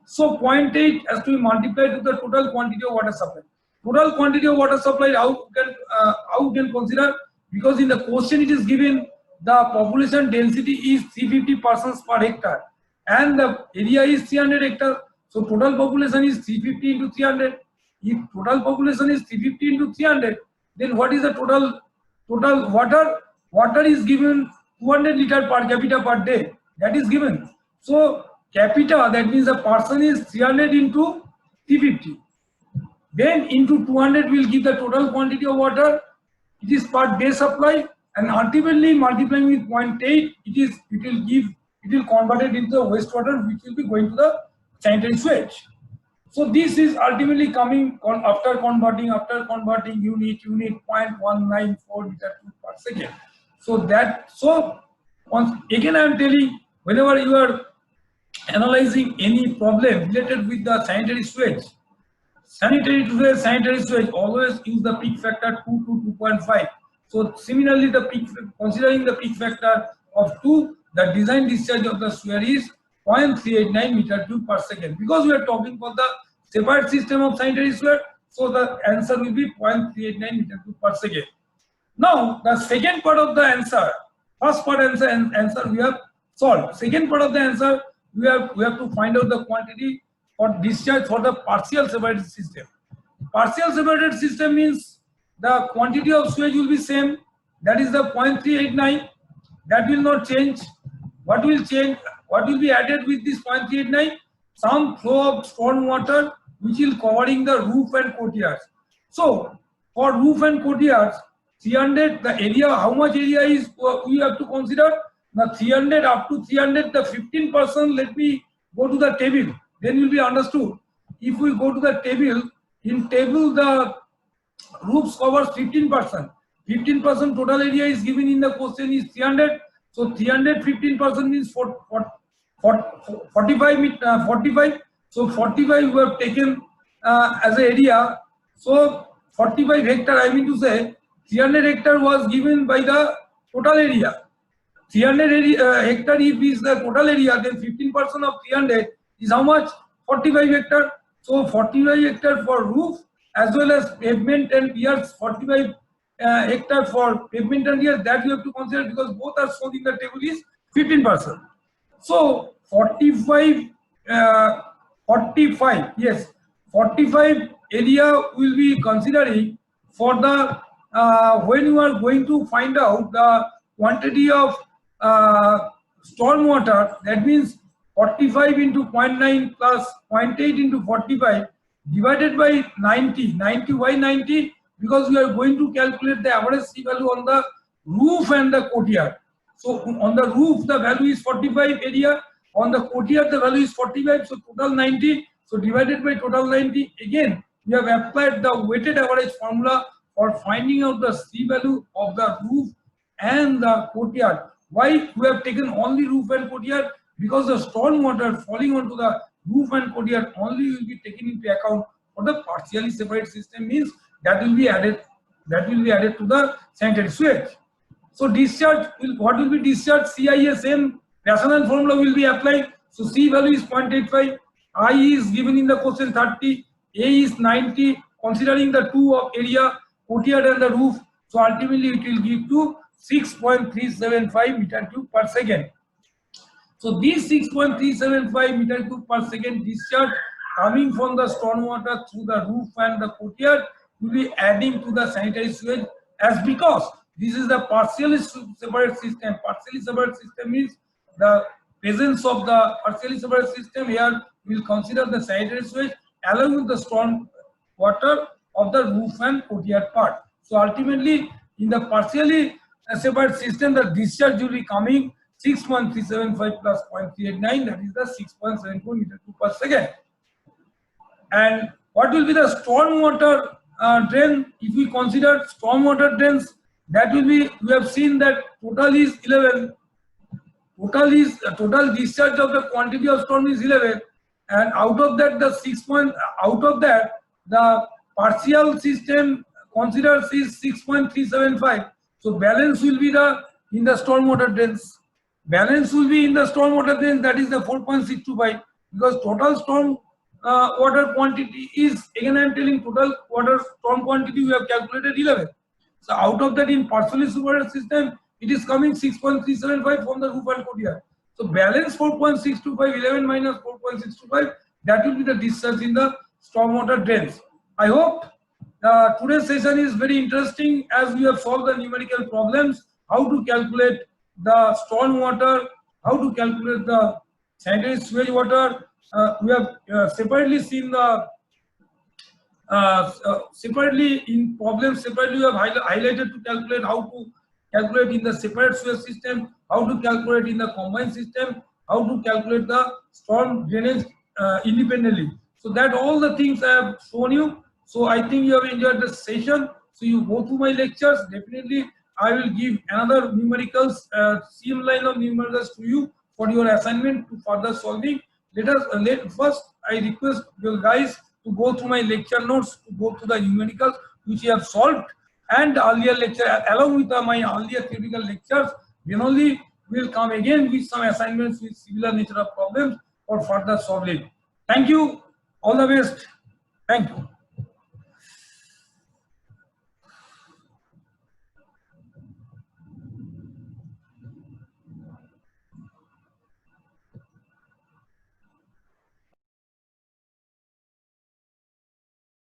So 0.8 has to be multiplied to the total quantity of water supply. Total quantity of water supply, how can consider? Because in the question it is given the population density is 350 persons per hectare and the area is 300 hectares. So total population is 350 into 300. If total population is 350 into 300, then what is the total water? Water is given 200 liter per capita per day. That is given. So capita, that means the person is 300 into 350. Then into 200 will give the total quantity of water. It is per day supply, and ultimately multiplying with 0.8, it will convert it into the wastewater, which will be going to the sanitary sewage. So this is ultimately coming after converting unit 0.194 meter cube per second. So once again I am telling, whenever you are analyzing any problem related with the sanitary sewage, always use the peak factor 2 to 2.5. So similarly, considering the peak factor of 2, the design discharge of the sewer is 0.389 meter cube per second. Because we are talking about the separate system of sanitary sewer, so the answer will be 0.389 meter cube per second. Now the second part of the answer, first part answer we have solved. Second part of the answer, we have to find out the quantity or discharge for the partial separated system. Partial separated system means the quantity of sewage will be same, that is the 0.389, that will not change. What will change? What will be added with this 0.389? Some flow of storm water which will covering the roof and courtyards. So for roof and courtyards, 300, the area, how much area is we have to consider? The 300 up to 300, the 15%, let me go to the table, then will be understood. If we go to the table, in table the roofs covers 15%. 15% total area is given in the question is 300. So 300 15% means 45. So 45 we have taken as an area. So 45 hectare, I mean to say 300 hectare was given by the total area. 300 hectare if is the total area, then 15% of 300 is how much? 45 hectare. So 45 hectare for roof as well as pavement and piers, 45 hectare for pavement and piers, that you have to consider because both are shown in the table is 15%. So 45 area will be considering for the when you are going to find out the quantity of storm water, that means 45 into 0.9 plus 0.8 into 45 divided by 90. Why 90? Because we are going to calculate the average C value on the roof and the courtyard. So on the roof the value is 45 area, on the courtyard the value is 45, so total 90. So divided by total 90, again we have applied the weighted average formula for finding out the C value of the roof and the courtyard. Why we have taken only roof and courtyard? Because the storm water falling onto the roof and courtyard only will be taken into account for the partially separate system, means that will be added to the sanitary sewage. So discharge what will be discharged? CIS same Rational formula will be applied. So C value is 0.85, I is given in the question 30, A is 90, considering the two of area, courtyard and the roof. So ultimately it will give to 6.375 meter cube per second. So these 6.375 meter cube per second discharge coming from the stormwater through the roof and the courtyard will be adding to the sanitary sewage, as because this is the partially separate system. Partially separate system means the presence of the partially separate system here will consider the sanitary sewage along with the storm water of the roof and courtyard part. So ultimately in the partially separate system, the discharge will be coming 6.375 plus 0.389, that is the 6.74 meter cube per second. And what will be the stormwater drain? If we consider stormwater drains, that will be, we have seen that total is 11. Total discharge of the quantity of storm is 11, and out of that the partial system considers is 6.375. So balance will be in the stormwater drains. Balance will be in the stormwater drains, that is the 4.625, because total storm water quantity is, again I am telling, total water storm quantity we have calculated 11. So out of that, in partially superseded system, it is coming 6.375 from the roof and courtyard. So balance 4.625, 11 minus 4.625, that will be the discharge in the stormwater drains. I hope today's session is very interesting, as we have solved the numerical problems, how to calculate the stormwater, how to calculate the sanitary sewage water. We have separately seen the separately in problems, separately we have highlighted to calculate how to calculate in the separate sewage system, how to calculate in the combined system, how to calculate the storm drainage independently. So that all the things I have shown you. So I think you have enjoyed the session. So you go through my lectures. Definitely I will give another numericals, same line of numericals to you for your assignment to further solving. First I request you guys to go through my lecture notes, to go through the numericals which you have solved, and earlier lecture along with my earlier theoretical lectures. Then only we will come again with some assignments with similar nature of problems for further solving. Thank you. All the best. Thank you.